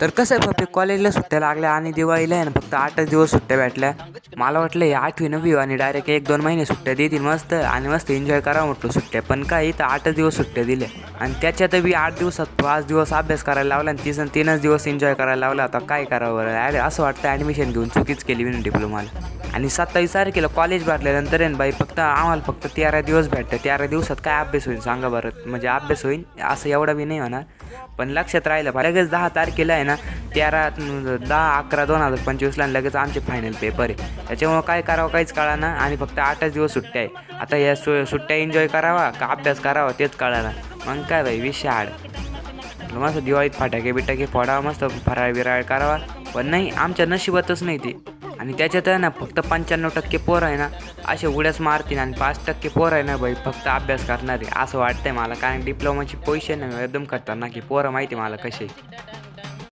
तर कसं आहे पप्पी, कॉलेजला सुट्ट्या लागल्या आणि दिवाळीला आहे ना फक्त 8च दिवस सुट्ट्या भेटल्या. मला वाटलं हे 8वी 9वी आणि डायरेक्ट 1-2 महिने सुट्ट्या देतील मस्त आणि मस्त एन्जॉय करावं म्हटलं सुट्ट्या. पण काय इथं 8च दिवस सुट्ट्या दिल्या आणि त्याच्यात बी 8 दिवसात 5 दिवस अभ्यास करायला लावला आणि 3च दिवस एन्जॉय करायला लावला. आता काय करावं बरं? अरे असं वाटतं ॲडमिशन घेऊन चुकीच केली मी डिप्लोमाला. आणि 27 तारखेला कॉलेज भरल्यानंतर आहे ना बाई फक्त 13 दिवस भेटतं. 13 दिवसात काय अभ्यास होईल सांगा बरं? म्हणजे अभ्यास होईल असं एवढा बी नाही होणार, पण लक्षात राहिलं लगेच 10 तारखेला आहे ना 10-11-2025ला लगेच आमचे फायनल पेपर आहे. त्याच्यामुळं काय करावं काहीच कळेना आणि फक्त 8च दिवस सुट्ट्या आहे. आता या सुट्ट्या एन्जॉय करावा का अभ्यास करावा तेच कळेना. मग काय बाई विषय हाड. मस्त दिवाळीत फटाके बिटाके फोडावा, मस्त फराळ बिराळ करावा, पण नाही आमच्या नशिबातच नाही ते. आणि त्याच्यात आहे ना फक्त 95% पोरं आहे ना असे उड्याच मारतील आणि 5% पोरं आहे ना बाई फक्त अभ्यास करणार आहे असं वाटतंय मला. कारण डिप्लोमाची पोझिशन आहे एकदम खतरनाक आहे. पोरं माहिती आहे मला कसे.